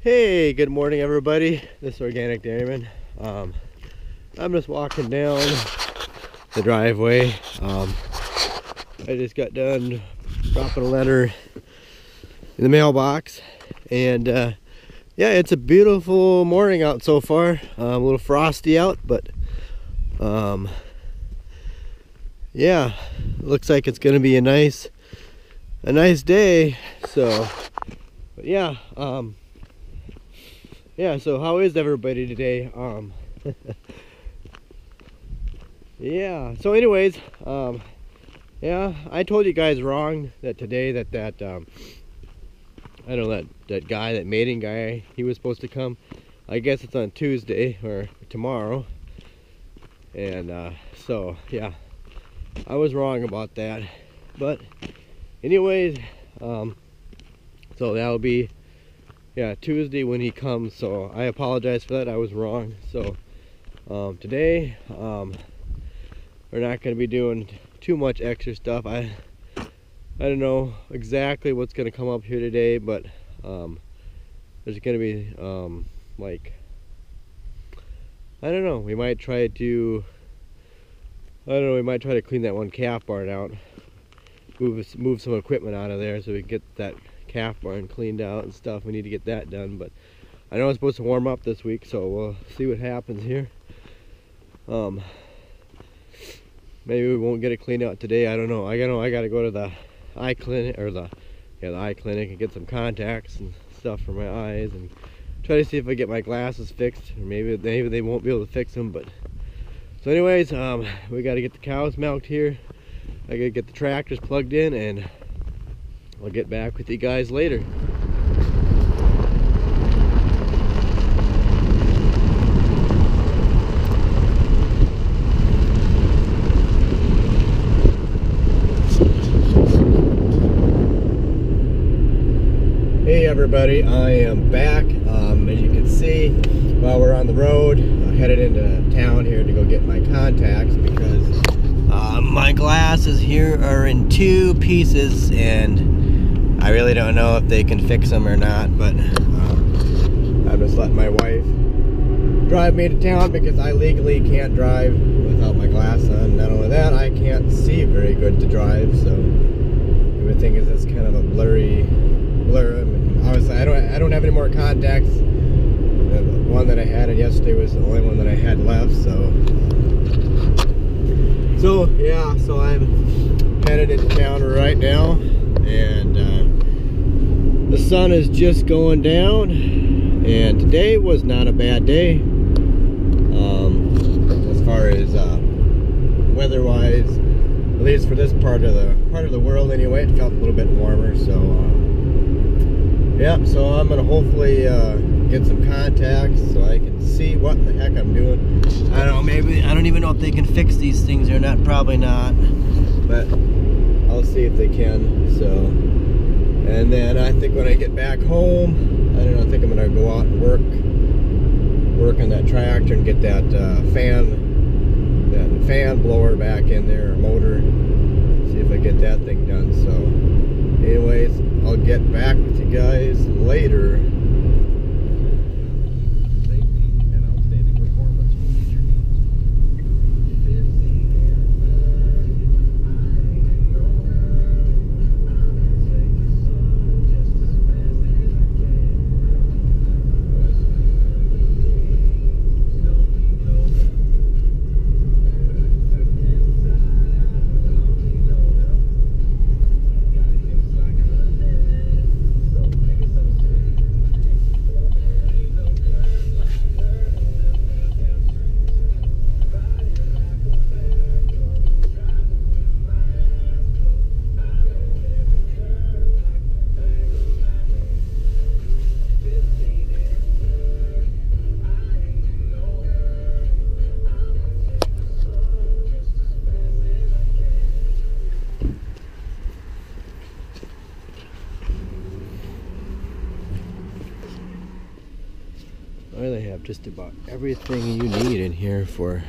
Hey, good morning everybody. This is Organic Dairyman. I'm just walking down the driveway. I just got done dropping a letter in the mailbox, and yeah, it's a beautiful morning out so far. A little frosty out, but yeah, looks like it's gonna be a nice day. So, but yeah, yeah, so how is everybody today? Yeah, so anyways, yeah, I told you guys wrong that today that I don't know, that guy, that mating guy, he was supposed to come. I guess it's on Tuesday or tomorrow. And so yeah, I was wrong about that. But anyways, so that'll be, yeah, Tuesday when he comes. So I apologize for that. I was wrong. So today we're not going to be doing too much extra stuff. I don't know exactly what's going to come up here today, but there's going to be like, I don't know, we might try to, we might try to clean that one calf barn out, move some equipment out of there so we can get that calf barn cleaned out and stuff. We need to get that done, but I know it's supposed to warm up this week, so we'll see what happens here. Maybe we won't get it cleaned out today. I don't know. I gotta go to the eye clinic, or the eye clinic, and get some contacts and stuff for my eyes, and try to see if I get my glasses fixed, or maybe they won't be able to fix them. But so anyways, we got to get the cows milked here. I gotta get the tractors plugged in, and I'll get back with you guys later. Hey everybody, I am back. As you can see, while we're on the road, headed into town here to go get my contacts, because my glasses here are in two pieces, and I really don't know if they can fix them or not. But I'm just letting my wife drive me to town, because I legally can't drive without my glasses on. Not only that, I can't see very good to drive, so everything is just kind of a blur. I mean, obviously, I don't have any more contacts. The one that I had yesterday was the only one that I had left. So yeah, so I'm headed into town right now, and the sun is just going down, and today was not a bad day as far as weather-wise, at least for this part of the world anyway. It felt a little bit warmer, so yeah, so I'm gonna hopefully get some contacts so I can see what the heck I'm doing. I don't know, maybe, I don't even know if they can fix these things or not. Probably not, but I'll see if they can. So, and then I think when I get back home, I don't know, I think I'm gonna go out and work on that tractor and get that fan blower back in there, or motor. See if I get that thing done. So anyways, I'll get back with you guys later. Well, they have just about everything you need in here for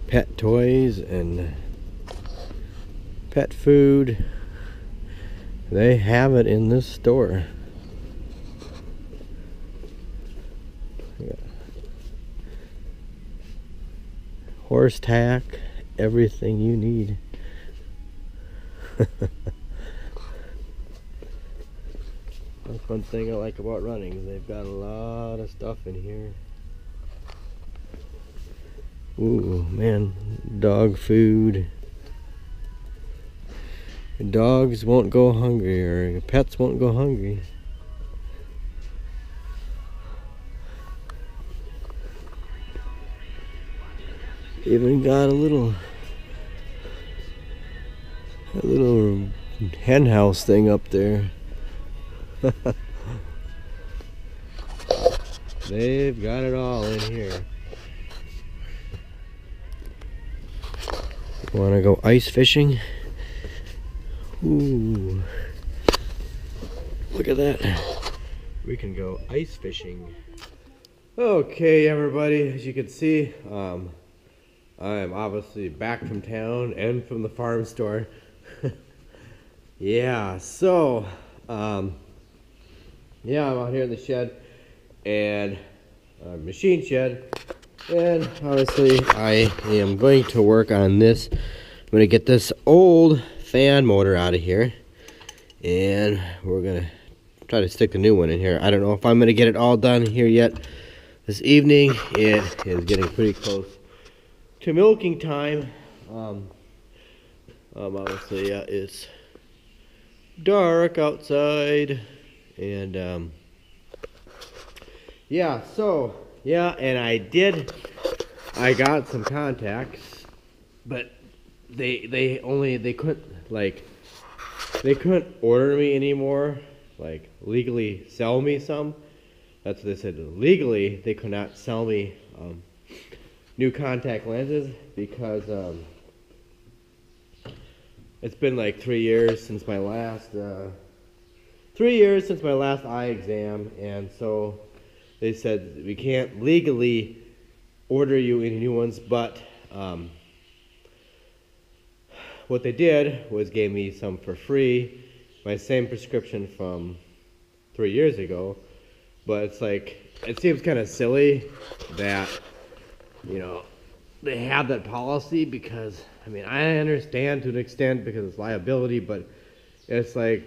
pet toys and pet food. They have it in this store. horse tack, everything you need. That's one thing I like about running, is they've got a lot of stuff in here. Ooh, man, dog food. Dogs won't go hungry, or pets won't go hungry. Even got a little hen house thing up there. They've got it all in here. Want to go ice fishing? Ooh, look at that. We can go ice fishing. Okay, everybody, as you can see, I'm obviously back from town and from the farm store. Yeah, so, yeah, I'm out here in the shed, and machine shed, and obviously I am going to work on this. I'm going to get this old fan motor out of here, and we're going to try to stick the new one in here. I don't know if I'm going to get it all done here yet this evening. It is getting pretty close to milking time. Obviously, it's dark outside, and yeah, so yeah, and I got some contacts, but they couldn't order me anymore, like legally sell me some. That's what they said. Legally, they could not sell me new contact lenses because it's been like 3 years since my last eye exam, and so they said we can't legally order you any new ones, but what they did was gave me some for free, my same prescription from 3 years ago. But it's like, it seems kind of silly that, you know, they have that policy, because I mean, I understand to an extent because it's liability, but it's like,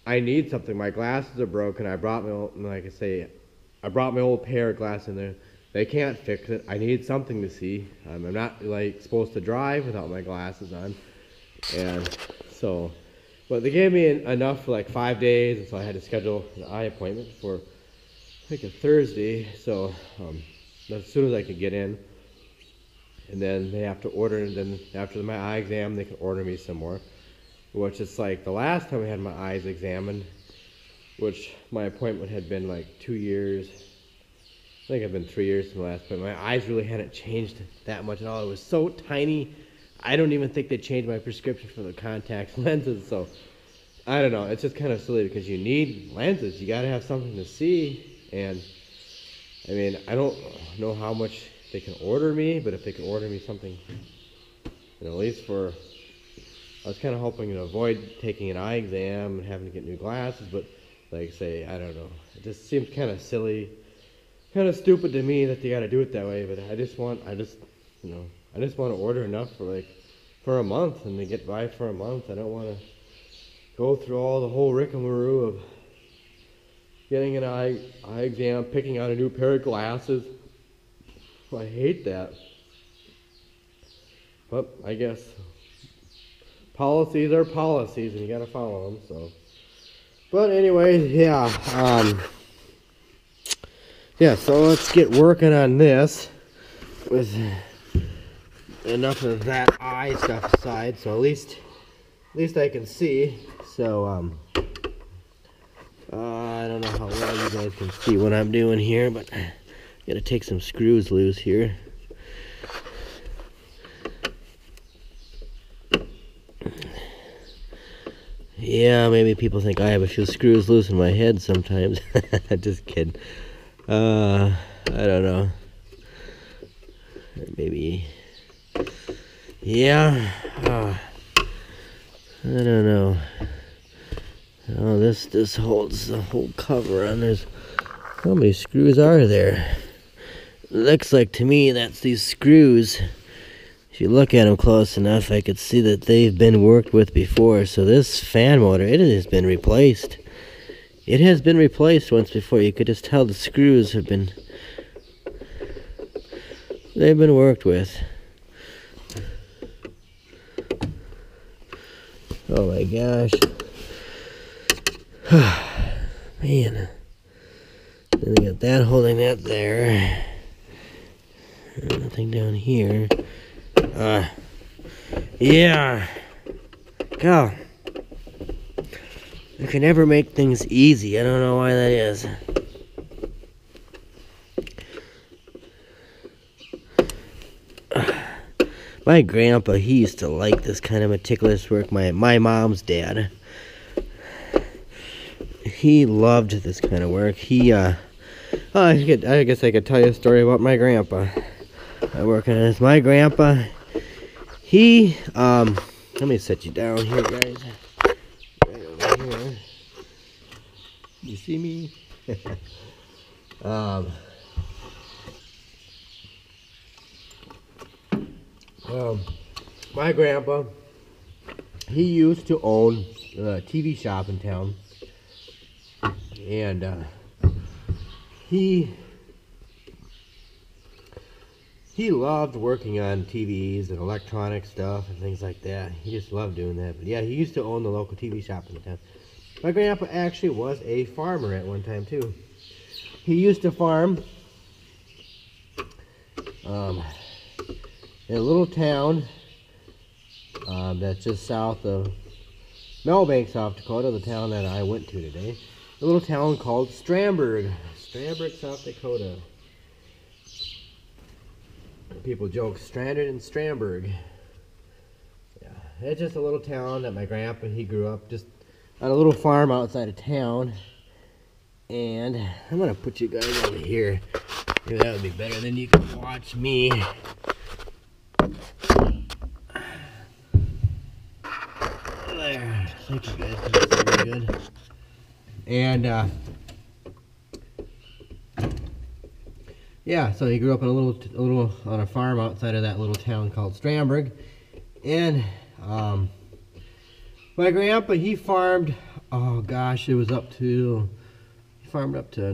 I need something. My glasses are broken. I brought my old, like I say, I brought my old pair of glasses in there. They can't fix it. I need something to see. I'm not like supposed to drive without my glasses on. And so, but they gave me enough for like 5 days, and so I had to schedule an eye appointment for like a Thursday. So as soon as I could get in, and then they have to order, and then after my eye exam, they can order me some more. Which is like the last time I had my eyes examined, which my appointment had been like 2 years. I think it's been 3 years since the last appointment. My eyes really hadn't changed that much at all. It was so tiny. I don't even think they changed my prescription for the contact lenses. So I don't know. It's just kind of silly because you need lenses. You got to have something to see. And I mean, I don't know how much they can order me, but if they can order me something, and at least for, I was kind of hoping to avoid taking an eye exam and having to get new glasses, but like I say, I don't know. It just seems kind of silly, kind of stupid to me that they got to do it that way. But I just want to order enough for a month and to get by for a month. I don't want to go through all the whole rigmarole of getting an eye exam, picking out a new pair of glasses. I hate that. But I guess policies are policies, and you gotta follow them. So, but anyway, yeah, yeah. So let's get working on this with enough of that eye stuff aside. So at least I can see. So I don't know how well you guys can see what I'm doing here, but I gotta take some screws loose here. Yeah, maybe people think I have a few screws loose in my head sometimes. Just kidding. I don't know. Maybe. Yeah. I don't know. Oh, this holds the whole cover on. There's, how many screws are there? Looks like to me that's these screws if you look at them close enough, I could see that they've been worked with before. So this fan motor, it has been replaced. It has been replaced once before. You could just tell the screws have been, they've been worked with. Oh my gosh. Man. Then we got that holding that there. Nothing down here. Yeah. God. You can never make things easy. I don't know why that is. My grandpa, he used to like this kind of meticulous work. My mom's dad. He loved this kind of work. I guess I could tell you a story about my grandpa. I work on this. My grandpa, he, let me set you down here, guys. Right over here. You see me? My grandpa, he used to own a TV shop in town. And he loved working on TVs and electronic stuff and things like that. He just loved doing that. But yeah, he used to own the local TV shop in the town. My grandpa actually was a farmer at one time too. He used to farm in a little town that's just south of Melbank, South Dakota, the town that I went to today. A little town called Stramberg, South Dakota. People joke, stranded in Stramberg. Yeah, it's just a little town that my grandpa, he grew up just on a little farm outside of town. And I'm gonna put you guys over here. Maybe that would be better, then you can watch me. There, thank you guys, that's very good. And yeah, so he grew up in a little on a farm outside of that little town called Stramberg. And my grandpa, he farmed, oh gosh, it was he farmed up to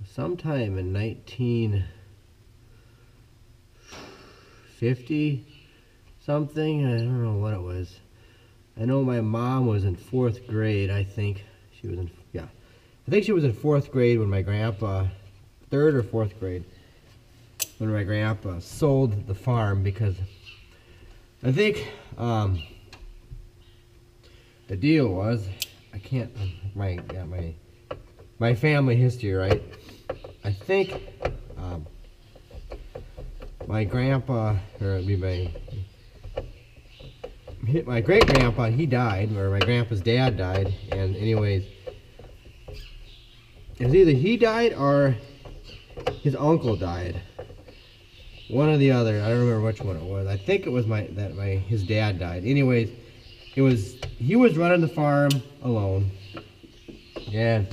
sometime in 1950 something. I don't know what it was. I know my mom was in 4th grade, I think. She was in, yeah. I think she was in 4th grade when my grandpa, 3rd or 4th grade, when my grandpa sold the farm, because I think the deal was, I can't, my family history, right? I think my grandpa, or it'd be my great grandpa, he died, or my grandpa's dad died, and anyways, it was either he died or his uncle died. One or the other. I don't remember which one it was. I think it was his dad died. Anyways, he was running the farm alone, and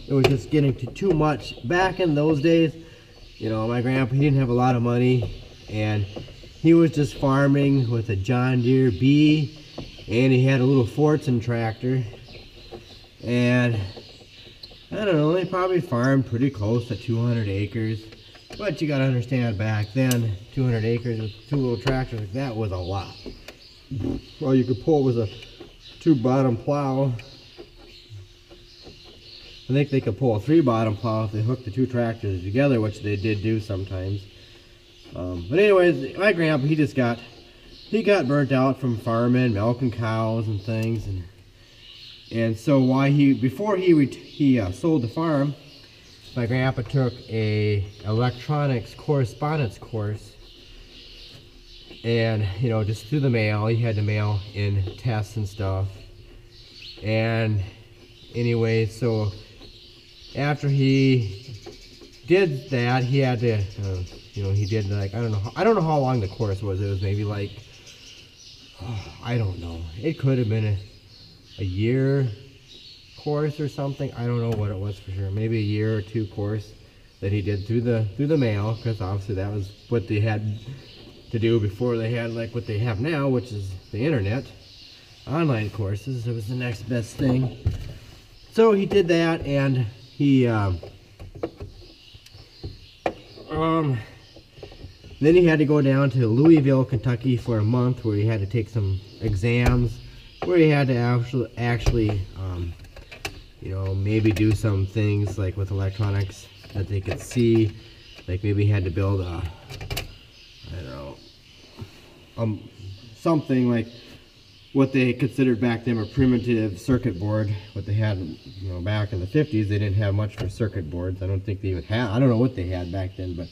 it was just getting too much. Back in those days, you know, my grandpa, he didn't have a lot of money, and he was just farming with a John Deere B, and he had a little Fortson tractor, and I don't know, they probably farmed pretty close to 200 acres. But you gotta understand, back then, 200 acres with 2 little tractors like that was a lot. All you could pull was a 2-bottom plow. I think they could pull a 3-bottom plow if they hooked the 2 tractors together, which they did do sometimes. But anyways, my grandpa, he got burnt out from farming, milking cows and things, and so before he sold the farm, my grandpa took a electronics correspondence course, and you know, just through the mail, he had to mail in tests and stuff. And anyway, so after he did that, he had to, you know, he did like, I don't know how long the course was. It was maybe like, I don't know. It could have been a year course or something. I don't know what it was for sure. Maybe a year or 2 course. that he did through the mail, because obviously that was what they had to do before they had like what they have now, which is the internet, online courses. It was the next best thing. So he did that, and he then he had to go down to Louisville, Kentucky for a month, where he had to take some exams, where he had to actually you know, maybe do some things like with electronics that they could see, like maybe he had to build a, I don't know, something like what they considered back then a primitive circuit board. What they had, you know, back in the 50s, they didn't have much for circuit boards. I don't think they even had, I don't know what they had back then, but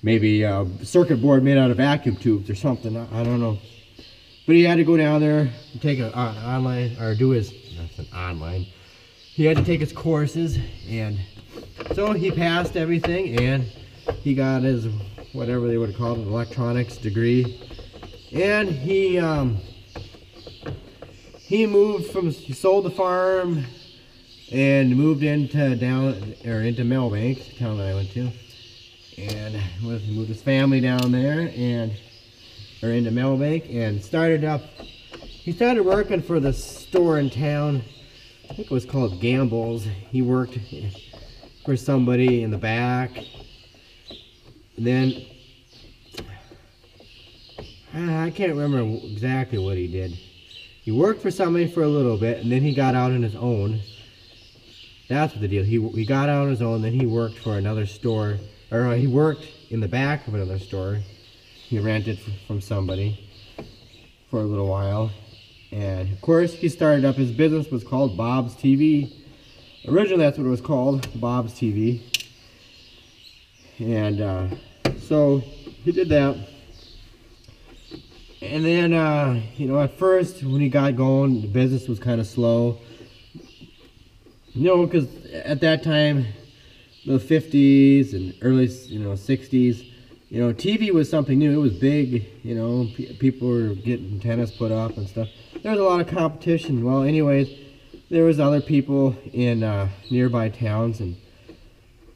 maybe a circuit board made out of vacuum tubes or something, I don't know. But he had to go down there and take an online, or do his, that's an online, he had to take his courses, and so he passed everything, and he got his, whatever they would call it, electronics degree. And he moved from, he sold the farm and moved into into Melbank, the town that I went to, and he moved his family down there, and into Melbank, and he started working for the store in town. I think it was called Gamble's. He worked for somebody in the back. And then I can't remember exactly what he did. He worked for somebody for a little bit, and then he got out on his own. That's what the deal. He got out on his own, then he worked for another store, or he worked in the back of another store. He rented from somebody for a little while. And of course, he started up, his business was called Bob's TV. Originally, that's what it was called, Bob's TV. And so he did that. And then, you know, at first, when he got going, the business was kind of slow. You know, because at that time, the 50s and early, you know, 60s, you know, TV was something new. It was big, you know, people were getting antennas put up and stuff. There was a lot of competition. Well, anyways, there was other people in nearby towns, and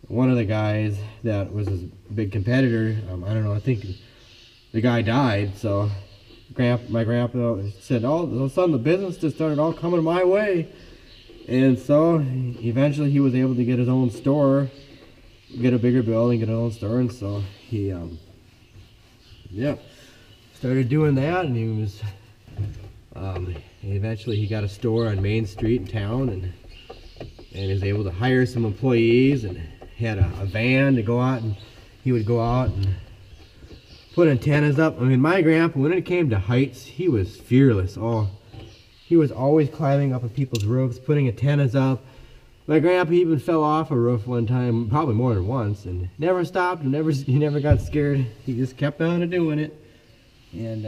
one of the guys that was his big competitor, I don't know, I think the guy died, so my grandpa said, all of a sudden the business just started all coming my way. And so eventually he was able to get his own store, get a bigger building, get his own store, and so he yeah, started doing that, and he was eventually he got a store on Main Street in town, and he was able to hire some employees, and had a van to go out, and he would go out and put antennas up. I mean, my grandpa, when it came to heights, he was fearless. Oh, he was always climbing up on people's roofs, putting antennas up. My grandpa even fell off a roof one time, probably more than once, and never stopped, and he never got scared. He just kept on doing it. And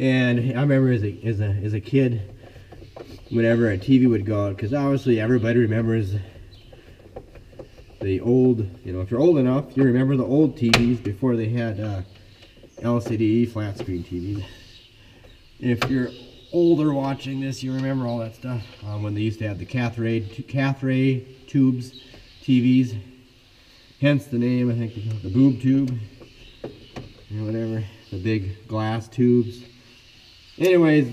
I remember as a kid, whenever a TV would go out, because obviously everybody remembers the old, you know, if you're old enough, you remember the old TVs before they had LCD flat screen TVs. If you're older watching this, you remember all that stuff when they used to have the cathray tubes TVs, hence the name, I think, the boob tube, you know, whatever, the big glass tubes. Anyways,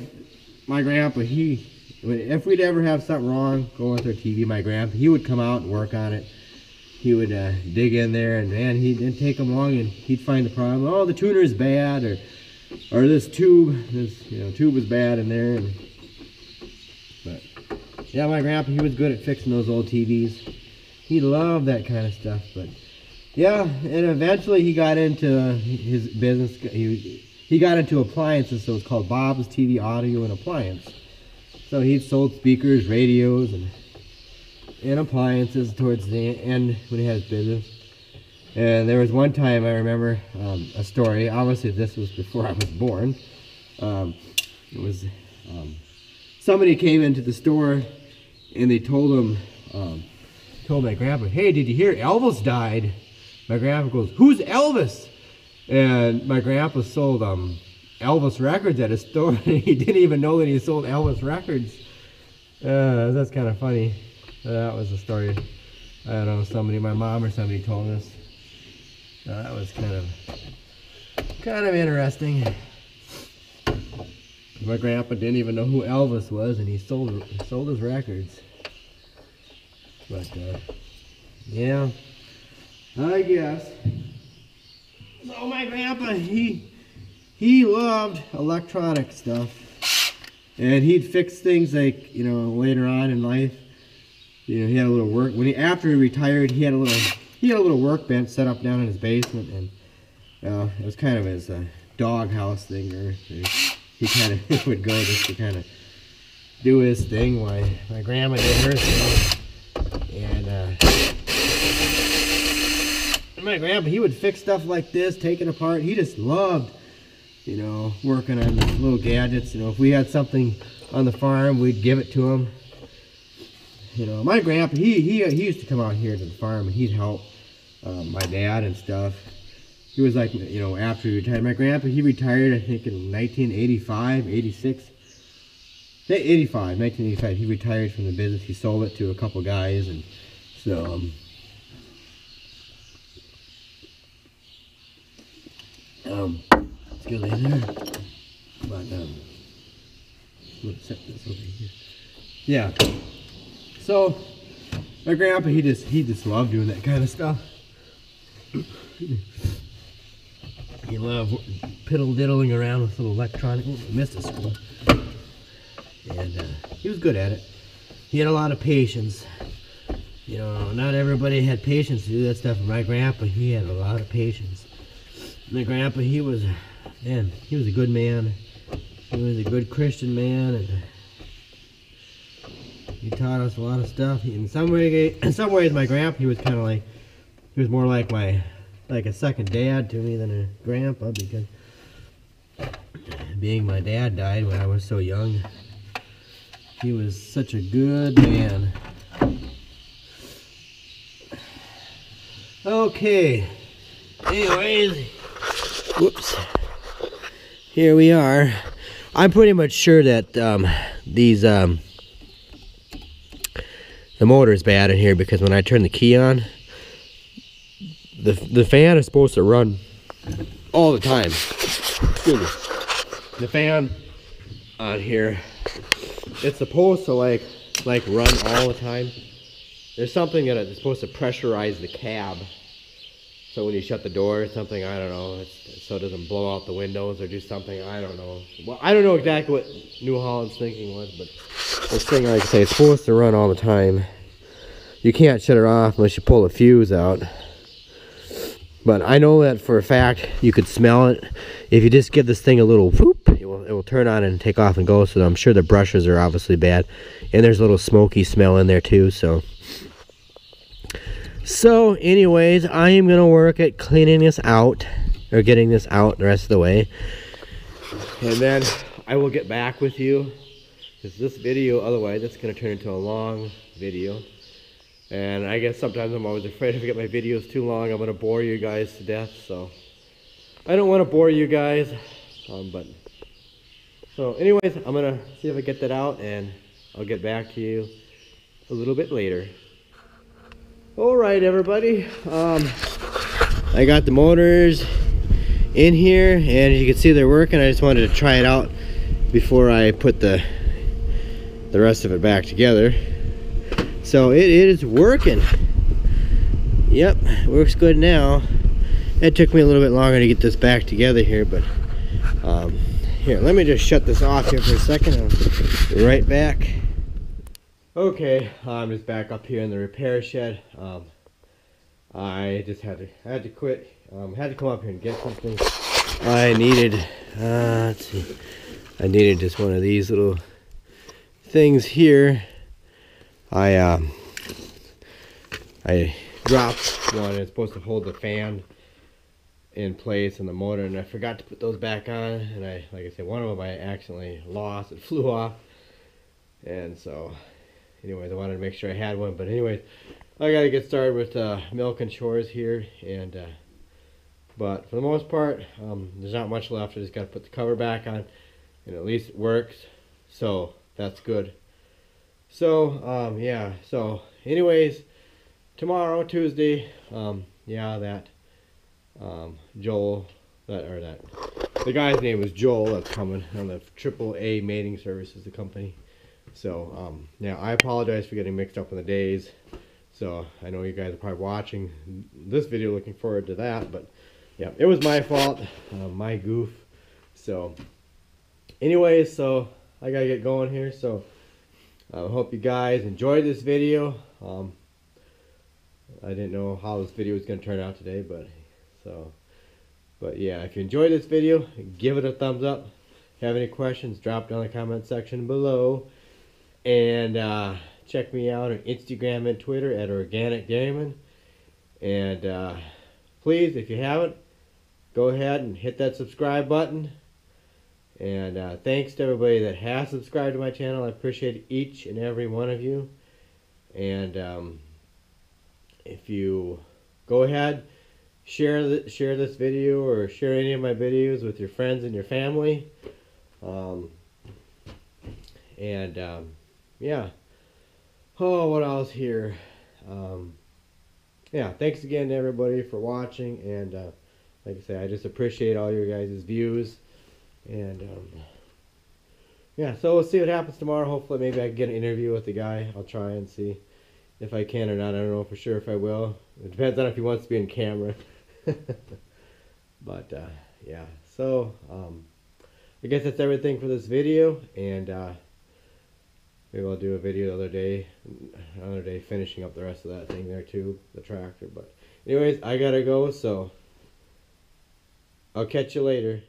my grandpa, if we'd ever have something wrong going with our TV, my grandpa, he would come out and work on it. He would dig in there, and man, he didn't take him long, and he'd find the problem. Oh, the tuner's bad, or this tube, tube was bad in there. But yeah, my grandpa, he was good at fixing those old TVs. He loved that kind of stuff. But yeah, and eventually he got into his business. He got into appliances, so it's called Bob's TV Audio and Appliance. So he sold speakers, radios, and appliances towards the end when he had his business. And there was one time I remember a story. Obviously, this was before I was born. It was somebody came into the store, and they told my grandpa, "Hey, did you hear Elvis died?" My grandpa goes, "Who's Elvis?" And my grandpa sold Elvis records at his store. He didn't even know that he sold Elvis records. That's kind of funny. That was the story. I don't know, somebody, my mom or somebody told us. That was kind of interesting. My grandpa didn't even know who Elvis was, and he sold his records. But yeah, I guess. So my grandpa, he loved electronic stuff, and he'd fix things like, you know, later on in life. You know, he had a little work after he retired. He had a little workbench set up down in his basement, and it was kind of his dog house thing, or he kind of would go just to kind of do his thing while my grandma did her thing. And my grandpa, he would fix stuff like this, take it apart. He just loved, you know, working on little gadgets. You know, if we had something on the farm, we'd give it to him. You know, my grandpa, he used to come out here to the farm and he'd help my dad and stuff. He was like, you know, after he retired. My grandpa, he retired, I think, in 1985, 86. 1985, he retired from the business. He sold it to a couple guys, and so let's go in there. But let's set this over here. Yeah. So my grandpa, he just loved doing that kind of stuff. He loved piddle-diddling around with little electronic. Oh, I missed a screw. And he was good at it. He had a lot of patience. You know, not everybody had patience to do that stuff. My grandpa, he had a lot of patience. My grandpa, he was a good man. He was a good Christian man, and he taught us a lot of stuff. In some ways, my grandpa, he was kind of like, he was more like a second dad to me than a grandpa, because being my dad died when I was so young. He was such a good man. Okay. Anyways, whoops. Here we are. I'm pretty much sure that the motor is bad in here, because when I turn the key on, the fan is supposed to run all the time. Excuse me. The fan on here, it's supposed to like run all the time. There's something that it's supposed to pressurize the cab, so when you shut the door or something, I don't know, so it doesn't blow out the windows or do something, I don't know. Well, I don't know exactly what New Holland's thinking was, but this thing, like I say, it's supposed to run all the time. You can't shut it off unless you pull the fuse out. But I know that for a fact you could smell it. If you just give this thing a little whoop, it will turn on and take off and go. So I'm sure the brushes are obviously bad. And there's a little smoky smell in there too. So anyways, I am going to work at cleaning this out, or getting this out the rest of the way. And then I will get back with you, because this video, otherwise it's going to turn into a long video. And I guess sometimes I'm always afraid if I get my videos too long, I'm going to bore you guys to death. So I don't want to bore you guys. So anyways, I'm going to see if I get that out, and I'll get back to you a little bit later. Alright everybody, I got the motors in here, and as you can see they're working. I just wanted to try it out before I put the rest of it back together. So it is working. Yep, works good now. It took me a little bit longer to get this back together here, but here, let me just shut this off here for a second. I'll be right back. Okay, I'm just back up here in the repair shed. I just had to quit. Had to come up here and get something. I needed, let's see, I needed just one of these little things here. I dropped one. It's supposed to hold the fan in place and the motor, and I forgot to put those back on. And like I said, one of them I accidentally lost. It flew off, and so anyways, I wanted to make sure I had one. But anyways, I gotta get started with milk and chores here, and but for the most part, there's not much left. I just gotta put the cover back on, and at least it works, so that's good. So yeah, so anyways, tomorrow, Tuesday, yeah, that Joel, the guy's name was Joel. That's coming on the AAA Mating Services, the company. So yeah, I apologize for getting mixed up in the days. So I know you guys are probably watching this video, looking forward to that. But yeah, it was my fault, my goof. So anyways, so I gotta get going here. So I hope you guys enjoyed this video. I didn't know how this video was gonna turn out today, but yeah, if you enjoyed this video, give it a thumbs up. If you have any questions, drop down in the comment section below. And check me out on Instagram and Twitter at Organic Dairyman. And please, if you haven't, go ahead and hit that subscribe button. And thanks to everybody that has subscribed to my channel. I appreciate each and every one of you. And if you go ahead, share this video or share any of my videos with your friends and your family. Yeah. Oh, what else here? Yeah, thanks again to everybody for watching. And like I say, I just appreciate all your guys' views. And yeah, so we'll see what happens tomorrow. Hopefully maybe I can get an interview with the guy. I'll try and see if I can or not. I don't know for sure if I will. It depends on if he wants to be in camera. But yeah, so I guess that's everything for this video. And maybe I'll do a video another day finishing up the rest of that thing there too, the tractor. But anyways, I gotta go, so I'll catch you later.